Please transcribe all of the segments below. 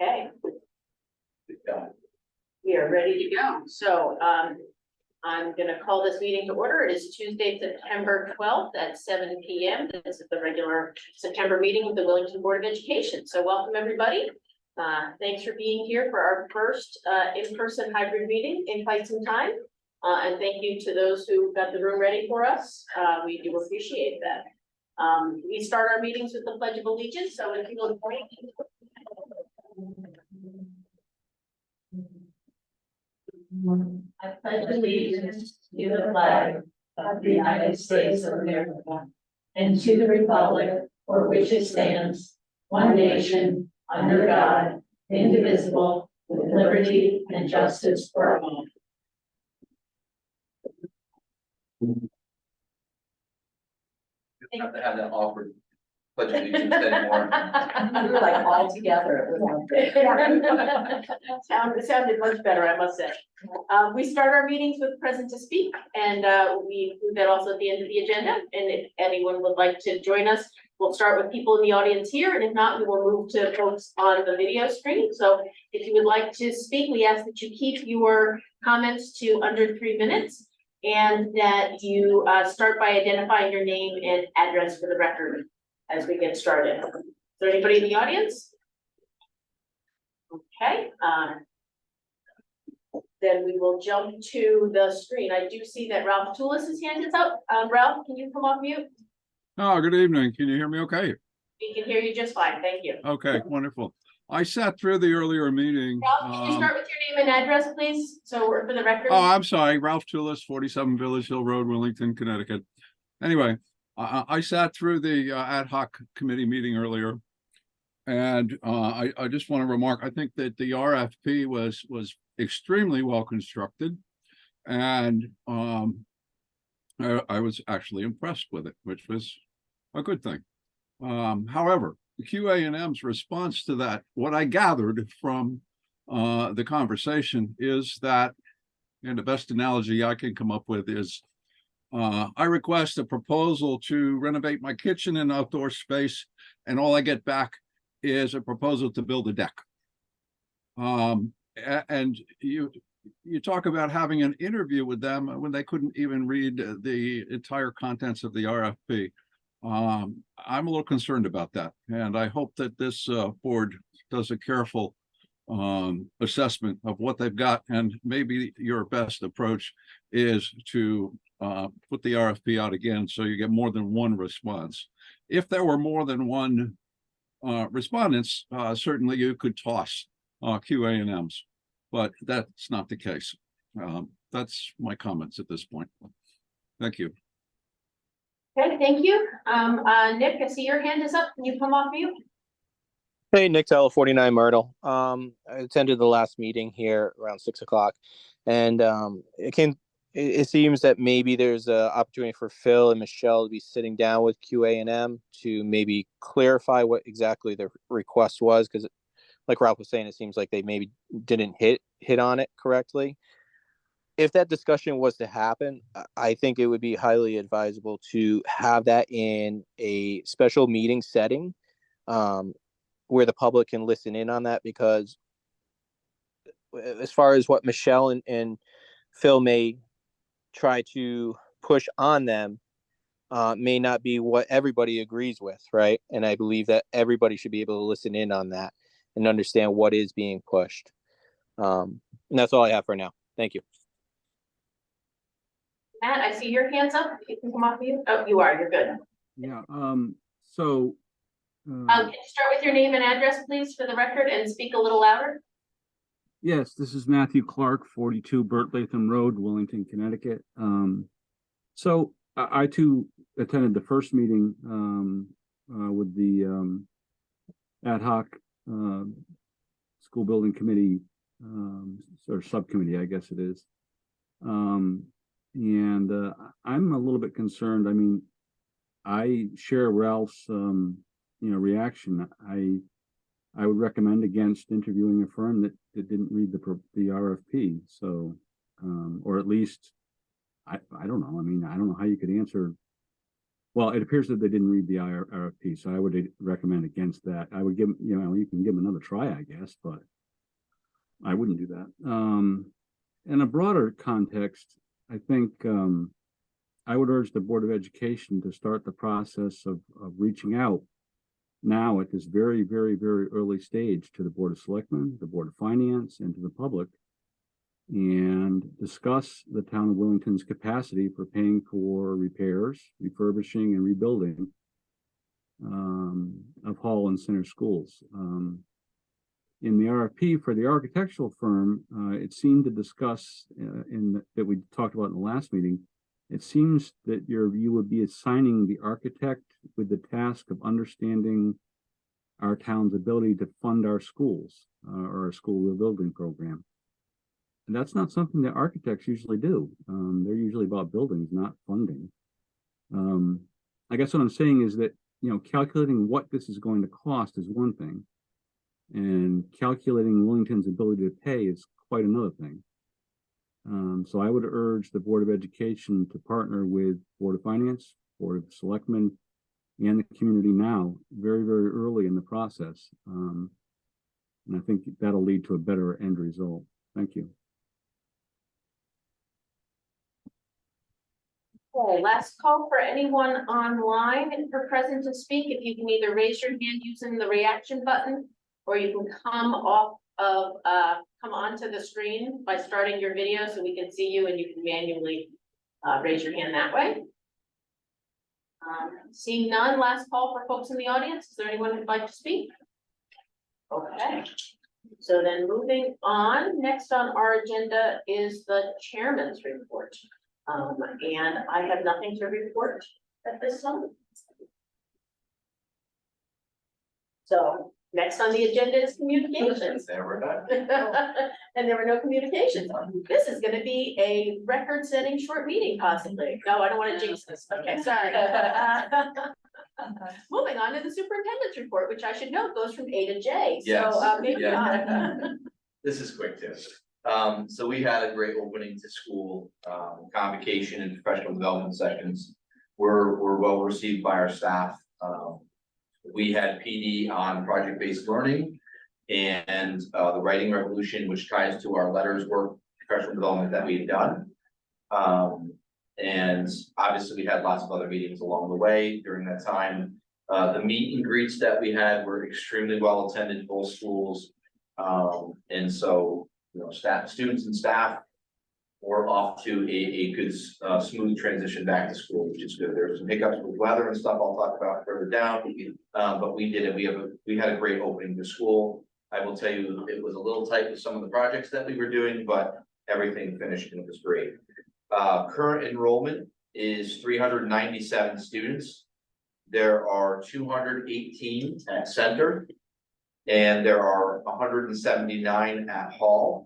Okay. We are ready to go. So I'm going to call this meeting to order. It is Tuesday, September 12th at 7 p.m. This is the regular September meeting of the Willington Board of Education. So welcome, everybody. Thanks for being here for our first in-person hybrid meeting in quite some time. And thank you to those who got the room ready for us. We do appreciate that. We start our meetings with the Pledge of Allegiance. So if you will point. I pledge allegiance to the flag of the United States of America and to the republic for which it stands, one nation, under God, indivisible, with liberty and justice for all. You have to have that awkward pledge of allegiance anymore. We were like all together. It sounded much better, I must say. We start our meetings with present to speak, and we do that also at the end of the agenda. And if anyone would like to join us, we'll start with people in the audience here, and if not, we will move to folks on the video screen. So if you would like to speak, we ask that you keep your comments to under 3 minutes, and that you start by identifying your name and address for the record as we get started. Is there anybody in the audience? Okay. Then we will jump to the screen. I do see that Ralph Toulis's hand is up. Ralph, can you come off mute? Oh, good evening. Can you hear me okay? We can hear you just fine. Thank you. Okay, wonderful. I sat through the earlier meeting. Ralph, can you start with your name and address, please? So we're for the record. Oh, I'm sorry. Ralph Toulis, 47 Village Hill Road, Willington, Connecticut. Anyway, I sat through the ad hoc committee meeting earlier. And I just want to remark, I think that the RFP was extremely well constructed. And I was actually impressed with it, which was a good thing. However, the QA&M's response to that, what I gathered from the conversation is that, and the best analogy I can come up with is, I request a proposal to renovate my kitchen and outdoor space, and all I get back is a proposal to build a deck. And you talk about having an interview with them when they couldn't even read the entire contents of the RFP. I'm a little concerned about that, and I hope that this board does a careful assessment of what they've got, and maybe your best approach is to put the RFP out again so you get more than one response. If there were more than one respondents, certainly you could toss QA&Ms, but that's not the case. That's my comments at this point. Thank you. Okay, thank you. Nick, I see your hand is up. Can you come off mute? Hey, Nick Teller, 49 Myrtle. I attended the last meeting here around 6 o'clock, and it seems that maybe there's an opportunity for Phil and Michelle to be sitting down with QA&M to maybe clarify what exactly the request was, because like Ralph was saying, it seems like they maybe didn't hit on it correctly. If that discussion was to happen, I think it would be highly advisable to have that in a special meeting setting, where the public can listen in on that, because as far as what Michelle and Phil may try to push on them, may not be what everybody agrees with, right? And I believe that everybody should be able to listen in on that and understand what is being pushed. And that's all I have for now. Thank you. Matt, I see your hands up. You can come off mute. Oh, you are. You're good. Yeah, Can you start with your name and address, please, for the record, and speak a little louder? yes, this is Matthew Clark, 42 Burt Latham Road, Willington, Connecticut. So I too attended the first meeting with the ad hoc school building committee, or subcommittee, I guess it is. And I'm a little bit concerned. I mean, I share Ralph's reaction. I would recommend against interviewing a firm that didn't read the RFP. So, or at least, I don't know. I mean, I don't know how you could answer Well, it appears that they didn't read the RFP, so I would recommend against that. I would give, you can give them another try, I guess, but I wouldn't do that. In a broader context, I think I would urge the Board of Education to start the process of reaching out now at this very, very, very early stage to the Board of Selectmen, the Board of Finance, and to the public, and discuss the town of Willington's capacity for paying for repairs, refurbishing, and rebuilding of Hall and Center schools. In the RFP for the architectural firm, it seemed to discuss that we talked about in the last meeting. It seems that you would be assigning the architect with the task of understanding our town's ability to fund our schools or our school rebuilding program. And that's not something that architects usually do. They're usually about buildings, not funding. I guess what I'm saying is that, calculating what this is going to cost is one thing, and calculating Willington's ability to pay is quite another thing. So I would urge the Board of Education to partner with Board of Finance, Board of Selectmen, and the community now, very, very early in the process. And I think that'll lead to a better end result. Thank you. Okay, last call for anyone online for present to speak. If you can either raise your hand using the reaction button, or you can come onto the screen by starting your video so we can see you and you can manually raise your hand that way. Seeing none, last call for folks in the audience. Is there anyone who'd like to speak? Okay, so then moving on, next on our agenda is the chairman's report. And I have nothing to report at this time. So next on the agenda is communications. There we're done. And there were no communications. This is gonna be a record-setting short meeting possibly. No, I don't wanna jinx this. Okay, sorry. Moving on to the superintendent's report, which I should note goes from A to J. Yes, So maybe yeah. not. This is quick too. So we had a great opening to school, convocation and professional development sessions were well received by our staff. We had PD on project-based learning and the writing revolution, which ties to our letters work, professional development that we've done. And obviously we had lots of other meetings along the way during that time. The meet and greets that we had were extremely well attended, both schools. And so, students and staff were off to a good, smooth transition back to school, which is good. There were some hiccups with weather and stuff I'll talk about further down, but we did it. We had a great opening to school. I will tell you, it was a little tight with some of the projects that we were doing, but everything finished and it was great. Current enrollment is 397 students. There are 218 at Center, and there are 179 at Hall.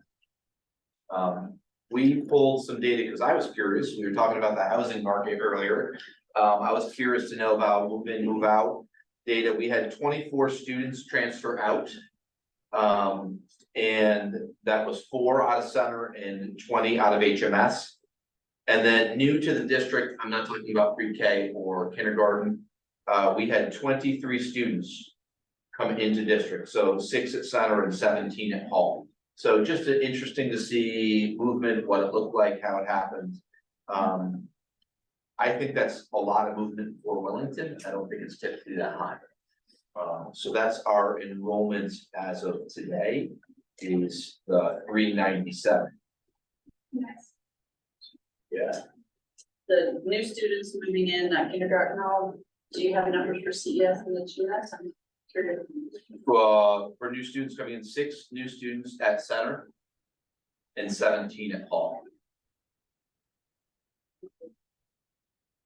We pulled some data because I was curious. We were talking about the housing market earlier. I was curious to know about move in, move out data. We had 24 students transfer out. And that was 4 out of Center and 20 out of HMS. And then new to the district, I'm not talking about pre-K or kindergarten. We had 23 students come into district. So 6 at Center and 17 at Hall. So just interesting to see movement, what it looked like, how it happened. I think that's a lot of movement for Willington. I don't think it's typically that high. So that's our enrollment as of today is the 397. Nice. Yeah. The new students moving in at kindergarten, do you have numbers for CES and the GS? I'm curious. For new students coming in, 6 new students at Center and 17 at Hall.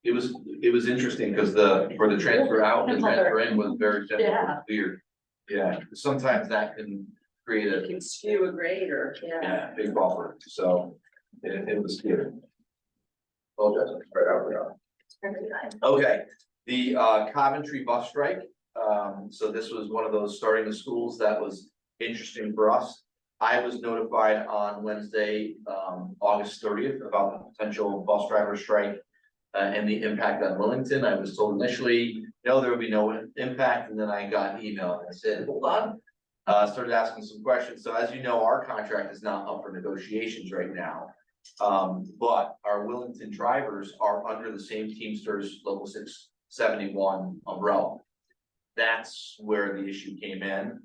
It was interesting because for the transfer out and transfer in was very simple, Yeah. weird. Yeah, sometimes that can create It can skew a grade or, yeah, big buffer, so it was good. Apologize, I'm right out there. Okay, the Coventry bus strike. So this was one of those starting the schools that was interesting for us. I was notified on Wednesday, August 30th about the potential bus driver strike. and the impact on Willington. I was told initially, no, there would be no impact, and then I got an email and I said, hold on. Started asking some questions. So as you know, our contract is not up for negotiations right now. But our Willington drivers are under the same Teamsters Local 671 umbrella. That's where the issue came in.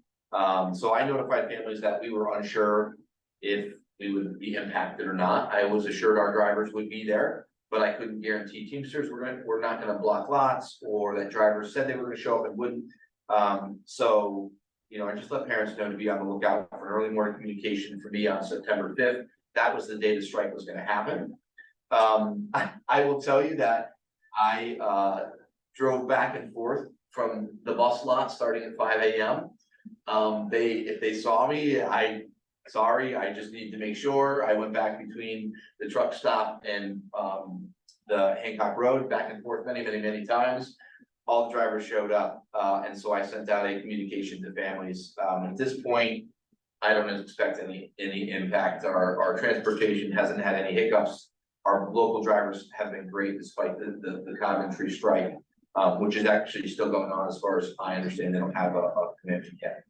So I notified families that we were unsure if we would be impacted or not. I was assured our drivers would be there, but I couldn't guarantee Teamsters we're not gonna block lots, or that drivers said they were gonna show up and wouldn't. So, you know, I just let parents know to be on the lookout for an early morning communication for me on September 5th. That was the day the strike was gonna happen. I will tell you that I drove back and forth from the bus lot starting at 5 a.m. If they saw me, sorry, I just need to make sure. I went back between the truck stop and the Hancock Road, back and forth many times. All the drivers showed up, and so I sent out a communication to families. At this point, I don't expect any impact. Our transportation hasn't had any hiccups. Our local drivers have been great despite the Coventry strike, which is actually still going on as far as I understand. They don't have a commitment yet.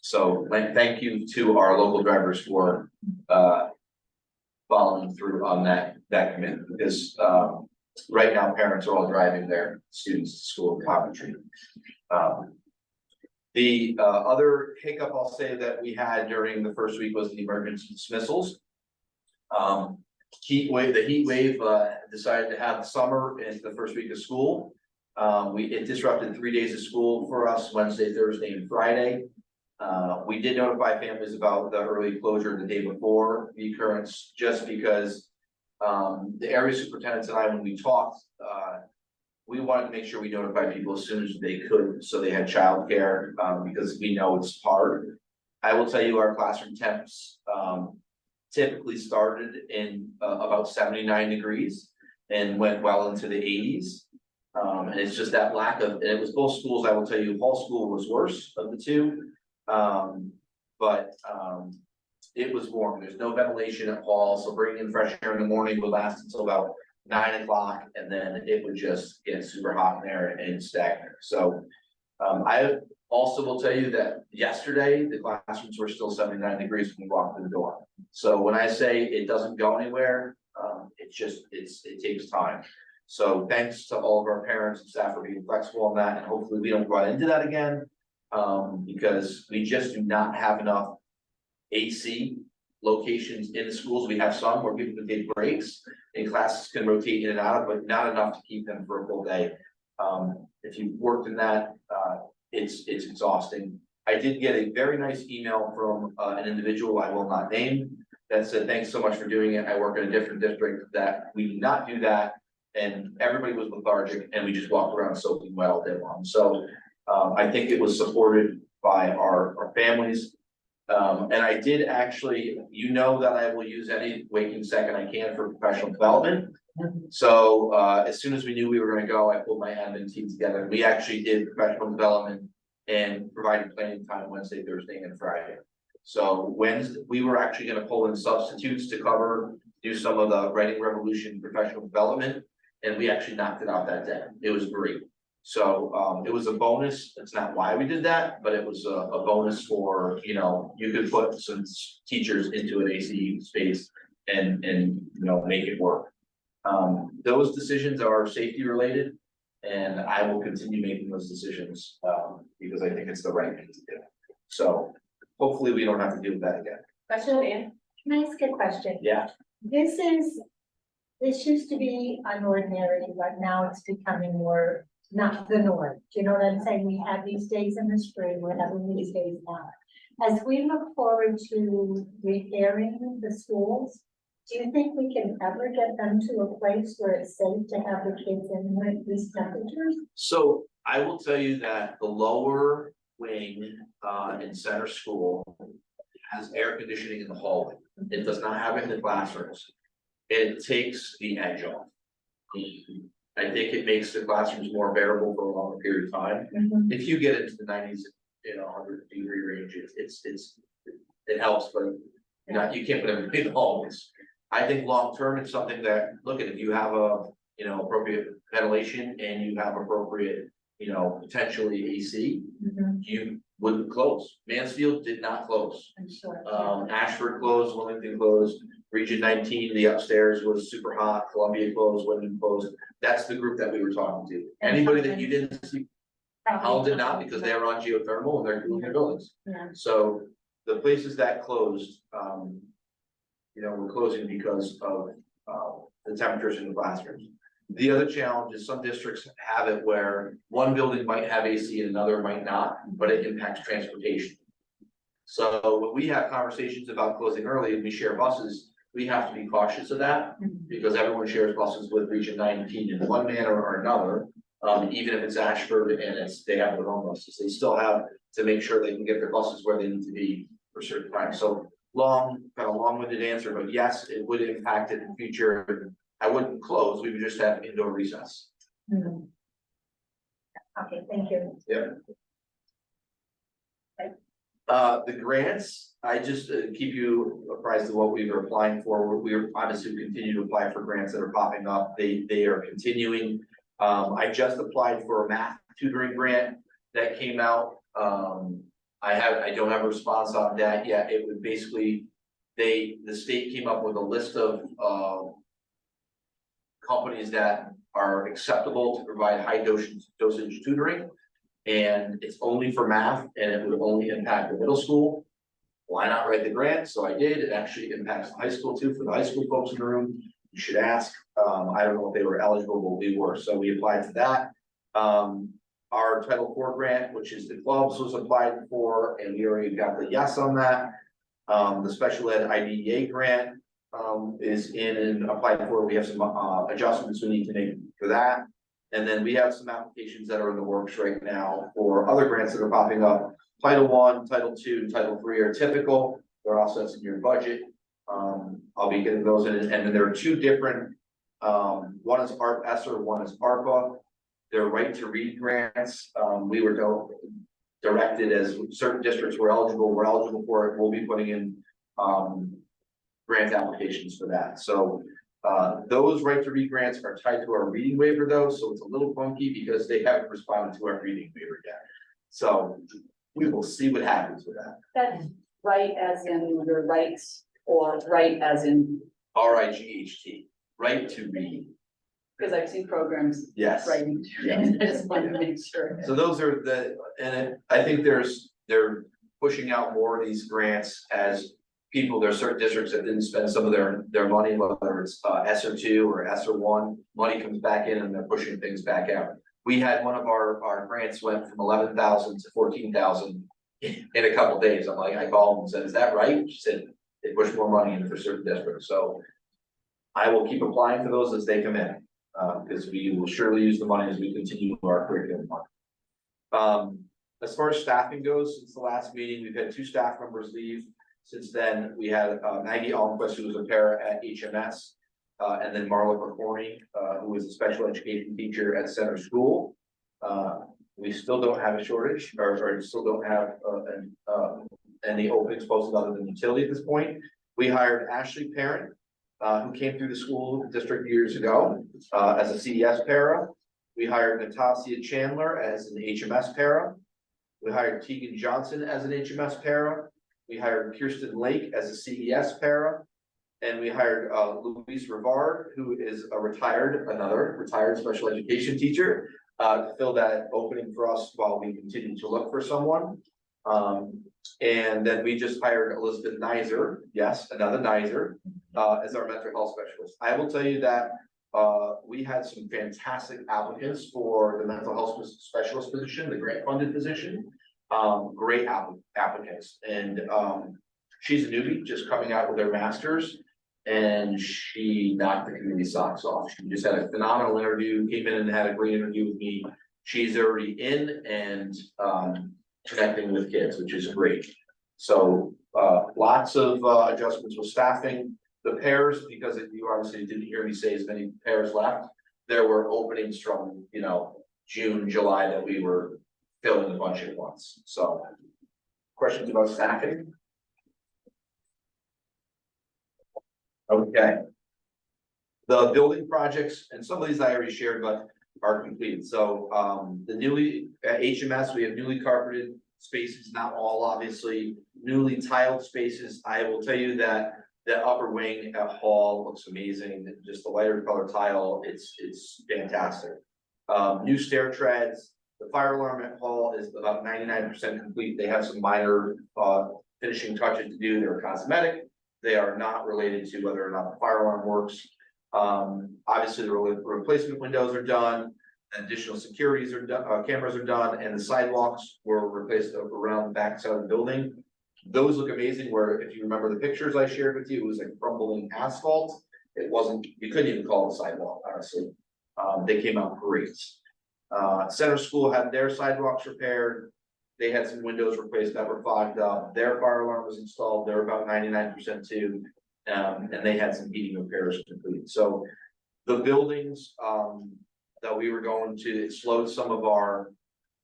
So thank you to our local drivers for following through on that commitment, because right now parents are all driving their students to school in Coventry. The other hiccup I'll say that we had during the first week was the emergency dismissals. The heat wave decided to have the summer in the first week of school. It disrupted 3 days of school for us, Wednesday, Thursday, and Friday. We did notify families about the early closure the day before the occurrence, just because the area superintendents and I, when we talked, we wanted to make sure we notified people as soon as they could, so they had childcare, because we know it's hard. I will tell you, our classroom temps typically started in about 79 degrees and went well into the 80s. And it's just that lack of, and it was both schools. I will tell you, Hall School was worse of the two. But it was warm. There's no ventilation at Hall, so bringing in fresh air in the morning would last until about 9 o'clock, and then it would just get super hot in there and stagnant. So I also will tell you that yesterday the classrooms were still 79 degrees when we walked through the door. So when I say it doesn't go anywhere, it takes time. So thanks to all of our parents and staff for being flexible on that, and hopefully we don't run into that again. Because we just do not have enough AC locations in the schools. We have some where people can take breaks and classes can rotate in and out, but not enough to keep them for a full day. If you've worked in that, it's exhausting. I did get a very nice email from an individual I will not name that said, thanks so much for doing it. I work in a different district that we do not do that. And everybody was lethargic and we just walked around soaking wet all day long. So I think it was supported by our families. And I did actually, you know, that I will use any waking second I can for professional development. So as soon as we knew we were going to go, I pulled my admin team together. We actually did professional development and provided planning time Wednesday, Thursday, and Friday. So Wednesday, we were actually going to pull in substitutes to do some of the writing revolution professional development. And we actually knocked it out that day. It was great. So it was a bonus. That's not why we did that, but it was a bonus for, you know, you could put some teachers into an AC space and you know, make it work. Those decisions are safety related, and I will continue making those decisions because I think it's the right thing to do. So hopefully we don't have to deal with that again. Question, Ann? Can I ask a question? Yeah. This used to be unordinary, but now it's becoming more, not the norm. Do you know what I'm saying? We have these days in the spring, we're having these days now. As we look forward to repairing the schools, do you think we can ever get them to a place where it's safe to have the kids in with these temperatures? So I will tell you that the lower wing in center school has air conditioning in the hallway. It does not have it in the classrooms. It takes the edge off. I think it makes the classrooms more bearable for a longer period of time. Mm-hmm. If you get into the 90s, you know, 100-degree range, it helps, but you can't put everything in the hallways. I think long-term, it's something that, look, if you have appropriate ventilation and you have appropriate, potentially AC, you wouldn't close. Mansfield did not close. I'm sure. Ashford closed, Willington closed, Region 19, the upstairs was super hot, Columbia closed, Wyndham closed. That's the group that we were talking to. Anybody that you didn't see, Howell did not, because they were on geothermal and they're cooling their buildings. Yeah. So the places that closed, were closing because of the temperatures in the classrooms. The other challenge is some districts have it where one building might have AC and another might not, but it impacts transportation. So when we have conversations about closing early and we share buses, we have to be cautious of that, because everyone shares buses with Region 19 in one manner or another. Even if it's Ashford and they have their own buses, they still have to make sure they can get their buses where they need to be for certain times. So long-winded answer, but yes, it would impact it in the future. I wouldn't close, we would just have indoor recess. Okay, thank you. The grants, I just keep you apprised of what we were applying for. We're obviously continue to apply for grants that are popping up. They are continuing. I just applied for a math tutoring grant that came out. I don't have a response on that yet. It would basically, the state came up with a list of companies that are acceptable to provide high dosage tutoring. And it's only for math and it would only impact the middle school. Why not write the grant? So I did. It actually impacts the high school too. For the high school folks in the room, you should ask. I don't know if they were eligible, but we were. So we applied for that. Our Title IV grant, which is the clubs, was applied for, and we already got the yes on that. The special ed IDEA grant is in and applied for. We have some adjustments we need to make for that. And then we have some applications that are in the works right now for other grants that are popping up. Title I, Title II, and Title III are typical. They're also in your budget. I'll be getting those in, and then there are two different, one is ARP ESSER, one is ARPA. They're right to read grants. We were directed as certain districts were eligible for it. We'll be putting in grant applications for that. So those right to read grants are tied to our reading waiver though, so it's a little funky because they haven't responded to our reading waiver yet. So we will see what happens with that. That's right as in your rights or right as in, RIGHT, right to read. because I've seen programs Yes. writing. Yes. I just wanted to make sure. So those are I think they're pushing out more of these grants as there's certain districts that didn't spend some of their money, whether it's ESSER 2 or ESSER 1, money comes back in and they're pushing things back out. We had one of our grants went from 11,000 to 14,000 in a couple of days. I called and said, is that right? She said, they push more money in for certain districts. So I will keep applying for those as they come in, because we will surely use the money as we continue our curriculum. As far as staffing goes, since the last meeting, we've had 2 staff members leave. Since then, we had Maggie Almquist, who was a para at HMS, and then Marla McCorney, who was a special education teacher at Center School. We still don't have a shortage, or still don't have any openings posted other than utility at this point. We hired Ashley Parent, who came through the school district years ago as a CDS para. We hired Natasia Chandler as an HMS para. We hired Tegan Johnson as an HMS para. We hired Kirsten Lake as a CES para, and we hired Louise Rivard, who is another retired special education teacher, to fill that opening for us while we continue to look for someone. And then we just hired Elizabeth Nizer, yes, another Nizer, as our mental health specialist. I will tell you that we had some fantastic applicants for the mental health specialist position, the grant funded position. Great applicants, and she's a newbie just coming out with her master's, and she knocked the committee socks off. She just had a phenomenal interview, came in and had a great interview with me. She's already in and connecting with kids, which is great. So lots of adjustments with staffing. The pairs, because you obviously didn't hear me say as many pairs left, there were openings from June, July that we were filling a bunch at once. So questions about staffing? Okay. The building projects, and some of these I already shared, but are completed. So, the newly, at HMS, we have newly carpeted spaces, not all obviously, newly tiled spaces. I will tell you that the upper wing at Hall looks amazing, just the lighter color tile, it's fantastic. New stair treads, the fire alarm at Hall is about 99% complete. They have some minor, finishing touches to do. They're cosmetic. They are not related to whether or not the fire alarm works. Obviously the replacement windows are done, additional securities are done, cameras are done, and the sidewalks were replaced around the back side of the building. Those look amazing, where if you remember the pictures I shared with you, it was like crumbling asphalt. It wasn't, you couldn't even call it a sidewalk, honestly. They came out great. Center School had their sidewalks repaired. They had some windows replaced that were fogged up. Their fire alarm was installed. They're about 99% too. And they had some heating repairs complete. So the buildings that we were going to, it slowed some of our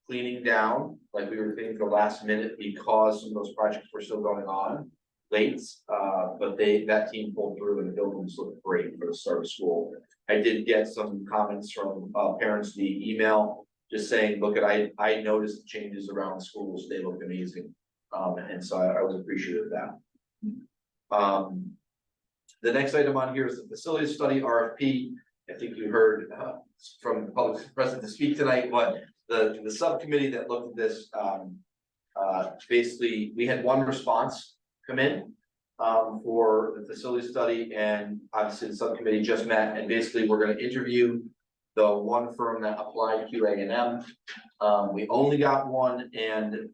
cleaning down, like we were thinking the last minute, because some of those projects were still going on late. But that team pulled through and the buildings looked great for the start of school. I did get some comments from parents via email just saying, look, I noticed the changes around the schools, they look amazing. And so I was appreciative of that. The next item on here is the facilities study RFP. I think you heard from the public present to speak tonight, but the subcommittee that looked at this, basically, we had one response come in for the facility study, and obviously the subcommittee just met, and basically we're going to interview the one firm that applied QA&M. We only got one, and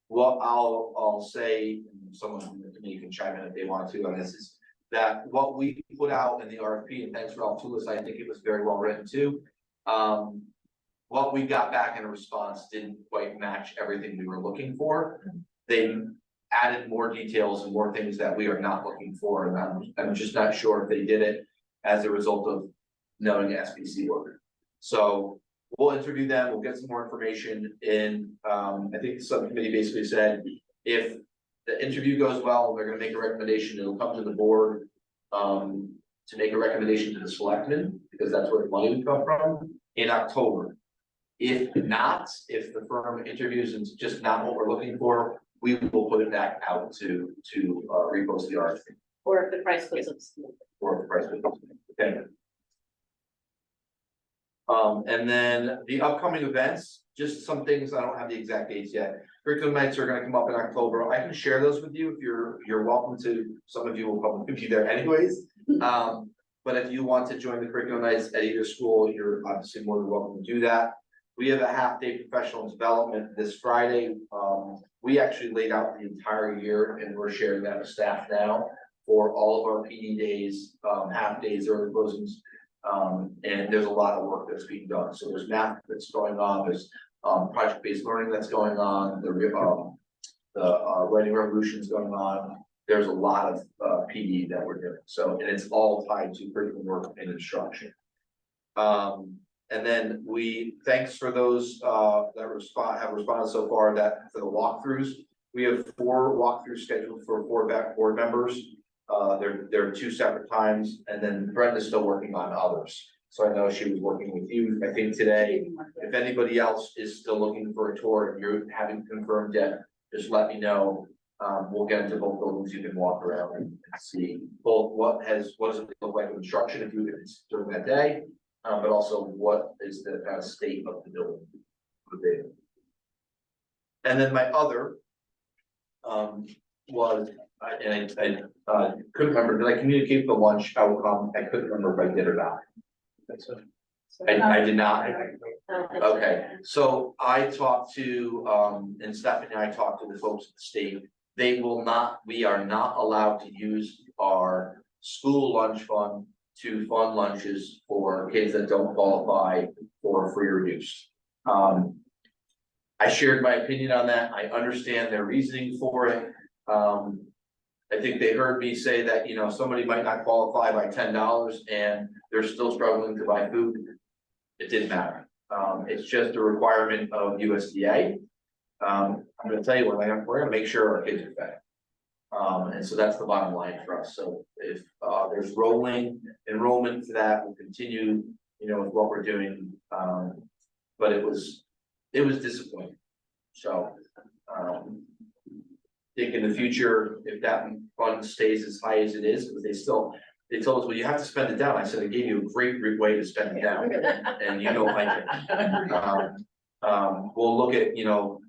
what I'll say, someone from the committee can chime in if they want to on this, is that what we put out in the RFP, and thanks for all tools, I think it was very well written too. What we got back in a response didn't quite match everything we were looking for. They added more details and more things that we are not looking for, and I'm just not sure if they did it as a result of knowing SBC work. So we'll interview them, we'll get some more information, and I think the subcommittee basically said if the interview goes well, they're gonna make a recommendation, it'll come to the board to make a recommendation to the selectmen, because that's where the money would come from, in October. If not, if the firm interviews and it's just not what we're looking for, we will put it back out to repost the RFP. Or if the price goes up. Or if the price goes up. Okay. And then the upcoming events, just some things, I don't have the exact dates yet. Curriculum nights are gonna come up in October. I can share those with you if you're welcome to. Some of you will probably be there anyways. But if you want to join the curriculum nights at either school, you're obviously more than welcome to do that. We have a half-day professional development this Friday. We actually laid out the entire year, and we're sharing that with staff now for all of our PD days, half days, early closings. And there's a lot of work that's being done. So there's math that's going on, there's project-based learning that's going on, the writing revolution is going on. There's a lot of PD that we're doing. So, and it's all tied to curriculum work and instruction. And then thanks for those that have responded so far that for the walkthroughs. We have 4 walkthroughs scheduled for 4 board members. There are 2 separate times, and then Brenda's still working on others. So I know she was working with you, I think today. If anybody else is still looking for a tour and you haven't confirmed yet, just let me know. We'll get into both buildings, you can walk around and see both what does it look like with instruction if it's during that day, but also what is the kind of state of the building. And then my other was, and I couldn't remember, did I communicate the lunch outcome? I couldn't remember if I did or not. I did not. Okay, so I talked to, and Stephanie and I talked to the folks at the state. We are not allowed to use our school lunch fund to fund lunches for kids that don't qualify for free or reduced. I shared my opinion on that. I understand their reasoning for it. I think they heard me say that, somebody might not qualify by $10 and they're still struggling to buy food. It didn't matter. It's just a requirement of USDA. I'm gonna tell you we're gonna make sure our kids are fed. And so that's the bottom line for us. So if there's rolling enrollment for that, we'll continue, with what we're doing. But it was disappointing. So think in the future, if that fund stays as high as it is, because they told us, well, you have to spend it down. I said, I gave you a great way to spend it down, and you don't like it. We'll look at,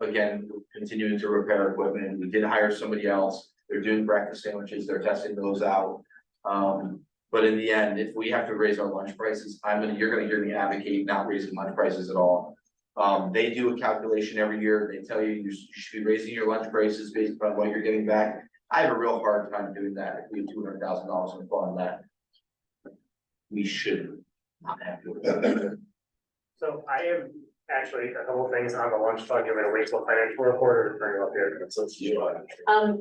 again, continuing to repair equipment. We did hire somebody else. They're doing breakfast sandwiches. They're testing those out. But in the end, if we have to raise our lunch prices, you're gonna hear me advocate not raising lunch prices at all. They do a calculation every year. They tell you should be raising your lunch prices based upon what you're getting back. I have a real hard time doing that. If we have $200,000 in fund that we should not have to. So I have actually a couple things on the lunch fund. You're gonna wait till financial report or bring it up here?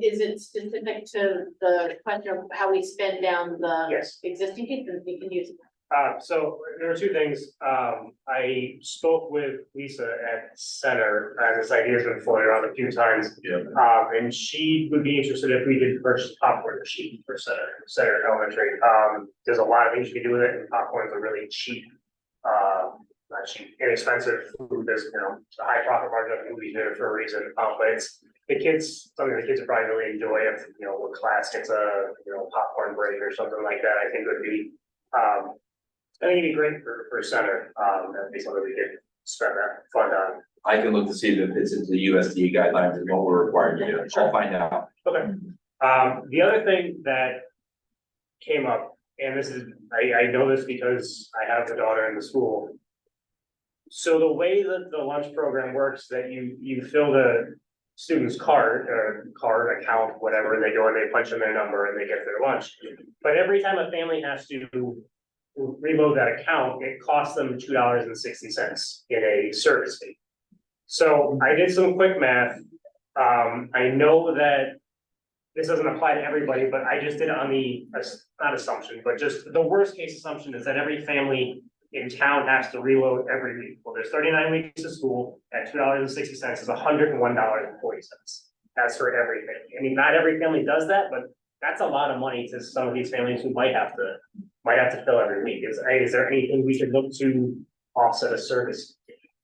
Is it specific to the question of how we spend down the Yes. existing pieces? We can use it. So there are two things. I spoke with Lisa at Center, and this idea has been floated around a few times. Yeah. And she would be interested if we did purchase popcorn machine for Center Elementary. There's a lot of things you can do with it, and popcorn's a really cheap, not cheap, inexpensive food. There's, it's a high profit margin of movies there for a reason. But it's something the kids would probably really enjoy if, when class gets a, popcorn break or something like that. I think would be, I think it'd be great for Center, that'd be something we could spend that fund on. I can look to see if it fits into the USDA guidelines and what we're required to do. I'll find out. Okay. The other thing that came up, and this is, I know this because I have a daughter in the school. So the way that the lunch program works, that you fill the student's card account, whatever, they go and they punch in their number and they get their lunch. But every time a family has to reload that account, it costs them $2.60 in a service fee. So I did some quick math. I know that this doesn't apply to everybody, but I just did it on the, not assumption, but just the worst case assumption is that every family in town has to reload every week. Well, there's 39 weeks of school at $2.60 is $101.40. That's for everything. I mean, not every family does that, but that's a lot of money to some of these families who might have to fill every week. Is there anything we should look to offset a service?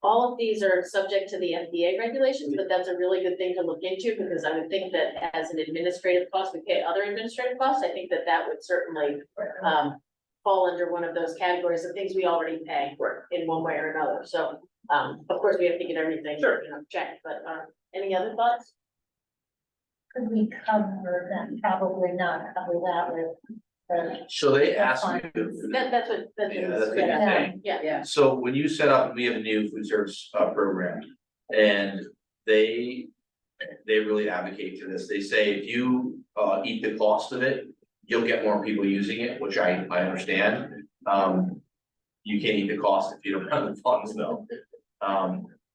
All of these are subject to the FDA regulations, but that's a really good thing to look into, because I would think that as an administrative cost, we pay other administrative costs. I think that would certainly fall under one of those categories of things we already pay for in one way or another. So of course, we have to get everything checked, but any other thoughts? Could we cover that? Probably not cover that with. So they asked you. That's what Yeah, that's what you're Yeah. saying. Yeah. So when you set up, we have a new food service program, and they really advocate for this. They say if you eat the cost of it, you'll get more people using it, which I understand. You can't eat the cost if you don't have the funds though.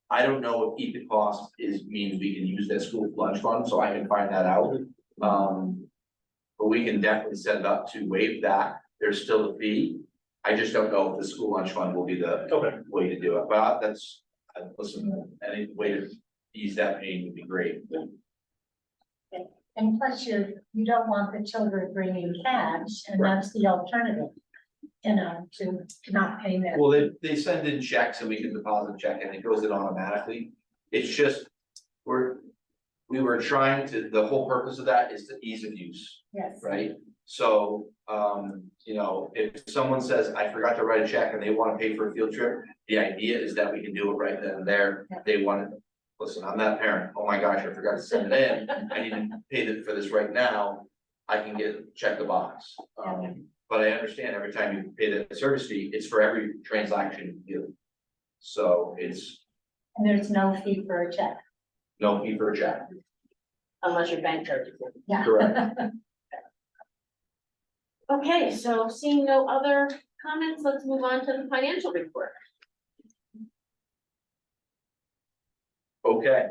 I don't know if eat the cost means we can use that school lunch fund, so I can find that out. But we can definitely set it up to waive that. There's still a fee. I just don't know if the school lunch fund will be the way to do it, but listen, any way to ease that pain would be great. And plus you don't want the children bringing cash, and that's the alternative, to not pay their. Well, they send in checks and we can deposit a check and it goes in automatically. It's just, we were trying to, the whole purpose of that is the ease of use, Yes. right? So, if someone says, I forgot to write a check and they want to pay for a field trip, the idea is that we can do it right then and there. They want to, listen, I'm that parent. Oh my gosh, I forgot to send it in. I need to pay for this right now. I can check the box. But I understand every time you pay the service fee, it's for every transaction you do. So it's And there's no fee for a check. no fee for a check. Unless your bank charges it. Yeah. Correct. Okay, so seeing no other comments, let's move on to the financial report. Okay.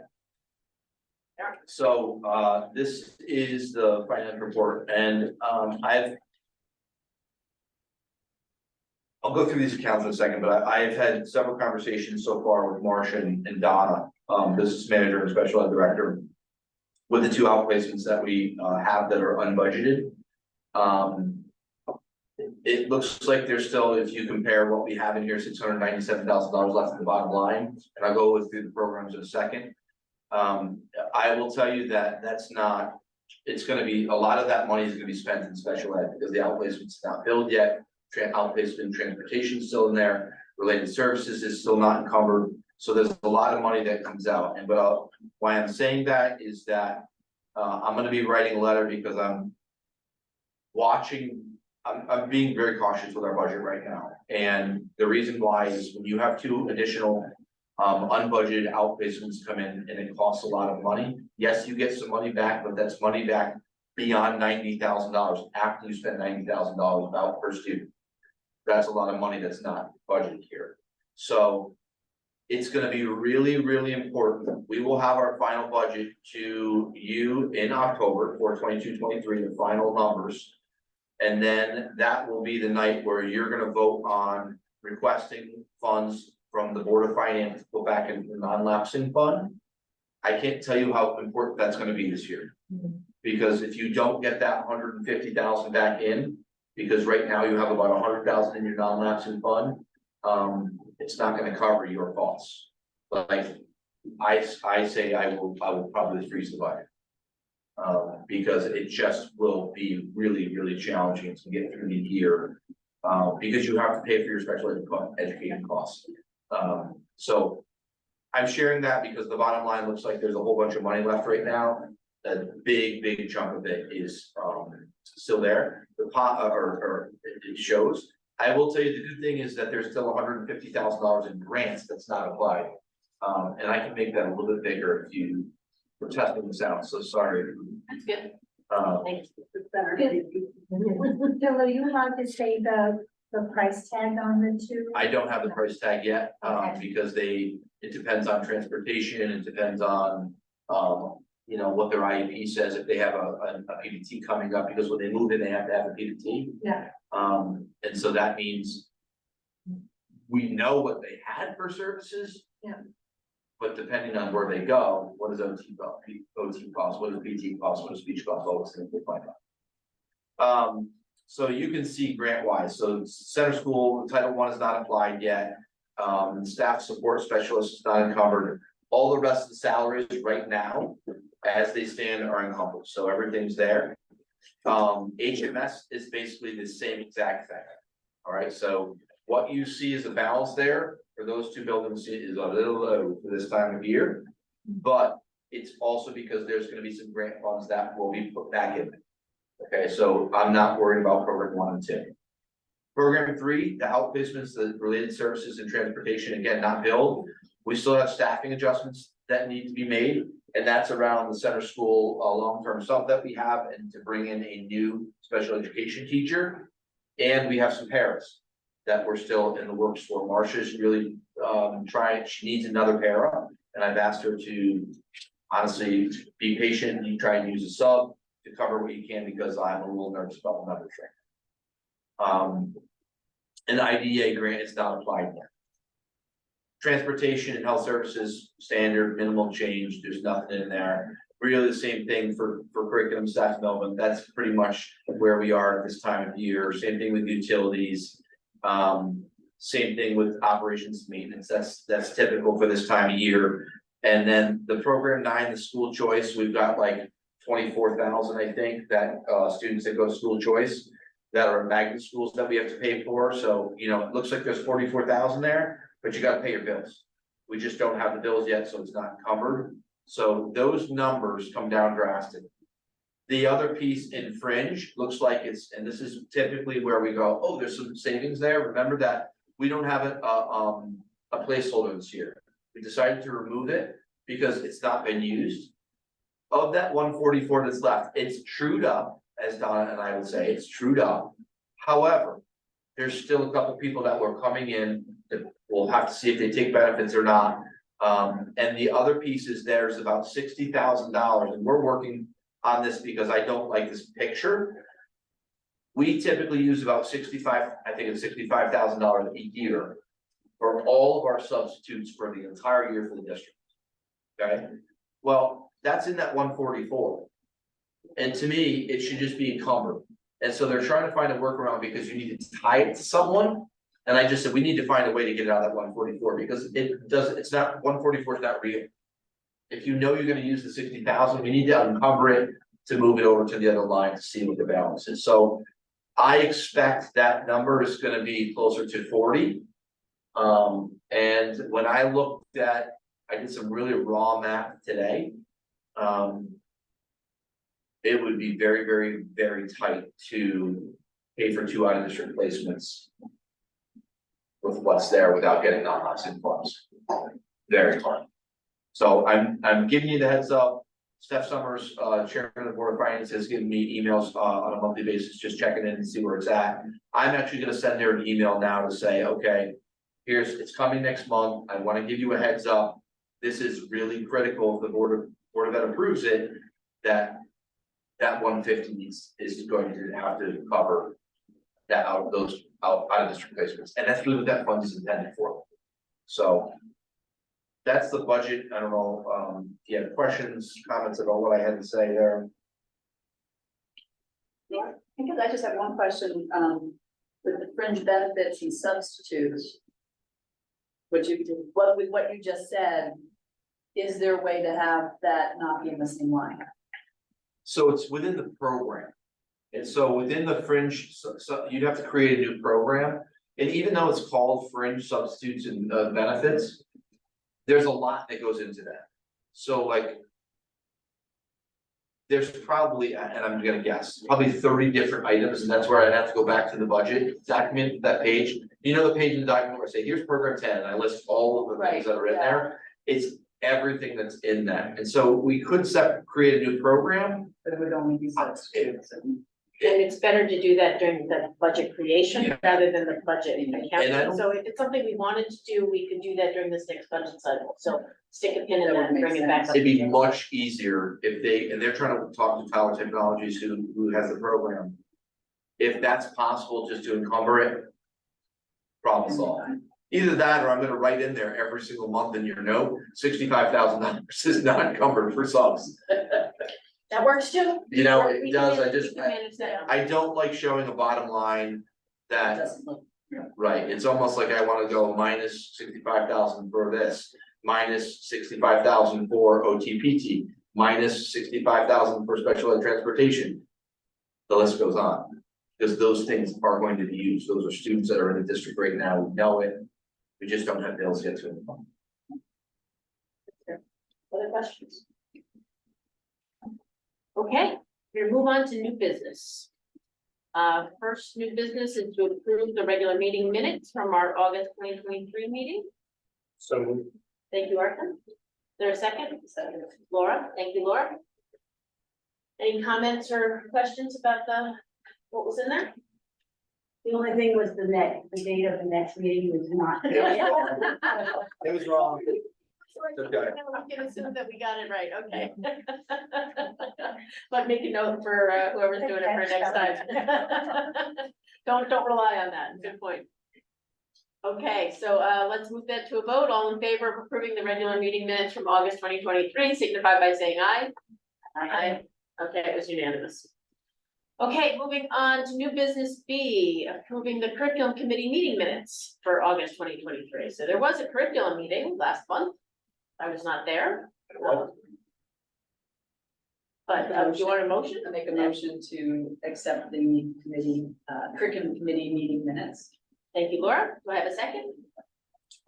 So this is the financial report, and I'll go through these accounts in a second, but I've had several conversations so far with Marcia and Donna, business manager and special ed director. with the 2 outplacements that we have that are unbudgeted. It looks like there's still, if you compare what we have in here, $697,000 left in the bottom line, and I'll go through the programs in a second. I will tell you that that's not, it's gonna be, a lot of that money is gonna be spent in special ed because the outplacement's not billed yet. Outplacement transportation is still in there, related services is still not encumbered, so there's a lot of money that comes out. And why I'm saying that is that I'm gonna be writing a letter because I'm being very cautious with our budget right now. And the reason why is when you have 2 additional unbudgeted outplacements come in and it costs a lot of money. Yes, you get some money back, but that's money back beyond $90,000 after you spend $90,000 about per student. That's a lot of money that's not budgeted here. So it's gonna be really, really important. We will have our final budget to you in October for 22-23, the final numbers. And then that will be the night where you're gonna vote on requesting funds from the Board of Finance to go back into the non-lapsing fund. I can't tell you how important that's gonna be this year. Because if you don't get that 150,000 back in, because right now you have about 100,000 in your non-lapsing fund, it's not gonna cover your costs. Like, I say I will probably freeze the budget. Because it just will be really, really challenging to get through the year. Because you have to pay for your special education costs. So I'm sharing that because the bottom line looks like there's a whole bunch of money left right now. A big chunk of it is still there. The pot or it shows. I will tell you the good thing is that there's still $150,000 in grants that's not applied. And I can make that a little bit bigger if you were testing this out. So sorry. That's good. Thanks. Bill, are you allowed to say the price tag on the 2? I don't have the price tag yet, Okay. because it depends on transportation, it depends on, you know, what their IEP says, if they have a PBT coming up, because when they move in, they have to have a PBT. Yeah. And so that means we know what they had for services. Yeah. But depending on where they go, what does OT cost, what does PT cost, what does speech cost, all those things we find out. So you can see grant wise, so center school, Title I is not applied yet. Staff support specialist is not encumbered. All the rest of the salaries right now, as they stand, are encumbered, so everything's there. HMS is basically the same exact thing. All right, so what you see is a balance there for those 2 buildings is a little low for this time of year. But it's also because there's gonna be some grant funds that will be put back in. Okay, so I'm not worried about program 1 and 2. Program 3, the outplacements, the related services and transportation, again, not billed. We still have staffing adjustments that need to be made, and that's around the center school, long-term sub that we have, and to bring in a new special education teacher. And we have some paras that we're still in the works for. Marcia's really trying, she needs another para, and I've asked her to honestly be patient and try and use a sub to cover what you can, because I'm a little nervous about the numbers right. And the IDEA grant is not applied yet. Transportation and health services, standard, minimal change, there's nothing in there. Really the same thing for curriculum staff development, that's pretty much where we are at this time of year. Same thing with utilities. Same thing with operations and maintenance, that's typical for this time of year. And then the program 9, the school choice, we've got like 24,000, I think, that students that go to school choice that are magnet schools that we have to pay for. So, you know, it looks like there's 44,000 there, but you gotta pay your bills. We just don't have the bills yet, so it's not encumbered. So those numbers come down drastically. The other piece in fringe looks like it's, and this is typically where we go, oh, there's some savings there. Remember that we don't have a placeholder this year. We decided to remove it because it's not been used. Of that 144 that's left, it's trued up, as Donna and I would say, it's trued up. However, there's still a couple people that were coming in that we'll have to see if they take benefits or not. And the other piece is there's about $60,000, and we're working on this because I don't like this picture. We typically use about $65,000 a year for all of our substitutes for the entire year for the district. Okay, well, that's in that 144. And to me, it should just be encumbered. And so they're trying to find a workaround because you need to tie it to someone. And I just said, we need to find a way to get it out of that 144 because it's not, 144 is not real. If you know you're gonna use the 60,000, we need to encumber it to move it over to the other line to see what the balance is. So I expect that number is gonna be closer to 40. And when I looked at, I did some really raw math today. It would be very, very, very tight to pay for 2 out-of-district placements with what's there without getting non-housing funds. Very hard. So I'm giving you the heads up. Steph Summers, Chairman of the Board of Finance, has given me emails on a monthly basis, just checking in and see where it's at. I'm actually gonna send her an email now to say, okay, it's coming next month. I wanna give you a heads up. This is really critical if the Board of Ed approves it, that 150 is going to have to cover that out of district placements, and that's really what that fund is intended for. So that's the budget. I don't know, if you have questions, comments about what I had to say there. Yeah, because I just have one question, with the fringe benefits and substitutes. What you just said, is there a way to have that not be in the same line? So it's within the program. And so within the fringe, so you'd have to create a new program. And even though it's called fringe substitutes and benefits, there's a lot that goes into that. So like, there's probably, and I'm gonna guess, probably 30 different items, and that's where I'd have to go back to the budget document, that page. You know, the page in the document where I say, here's program 10, and I list all of the things that are in there. It's everything that's in that. And so we could create a new program. But it would only be substitutes. And it's better to do that during the budget creation rather than the budget And I accounting. don't- So if it's something we wanted to do, we could do that during this next budget cycle. So stick a pin in That that would and make bring it back. sense. up. It'd be much easier if they're trying to talk to Tyler Technologies who has the program. If that's possible, just to encumber it. Problem solved. Either that or I'm gonna write in there every single month in your note, $65,000 is not encumbered for subs. That works too. You know, We it can does, manage- we can manage that. I don't like showing a bottom line It that, doesn't look. right, it's almost like I wanna go minus 65,000 for this, minus 65,000 for OTPT, minus 65,000 for special ed transportation. The list goes on, because those things are going to be used, those are students that are in the district right now, we know it. We just don't have bills yet to inform. Other questions? Okay, we're gonna move on to new business. First new business is to approve the regular meeting minutes from our August 2023 meeting. So Thank you, Arthur. Is there a second? Laura, thank you, Laura. Any comments or questions about what was in there? The only thing was the date of the next meeting was not. It was wrong. Okay. We can assume that we got it right, okay. But make a note for whoever's doing it for next time. Don't rely on that, good point. Okay, so let's move that to a vote. All in favor of approving the regular meeting minutes from August 2023, signify by saying aye. Aye. Okay, it was unanimous. Okay, moving on to new business B, approving the curriculum committee meeting minutes for August 2023. So there was a curriculum meeting last month. I was not there. But do you want a motion? I make a motion to accept the committee, curriculum committee meeting minutes. Thank you, Laura. Do I have a second?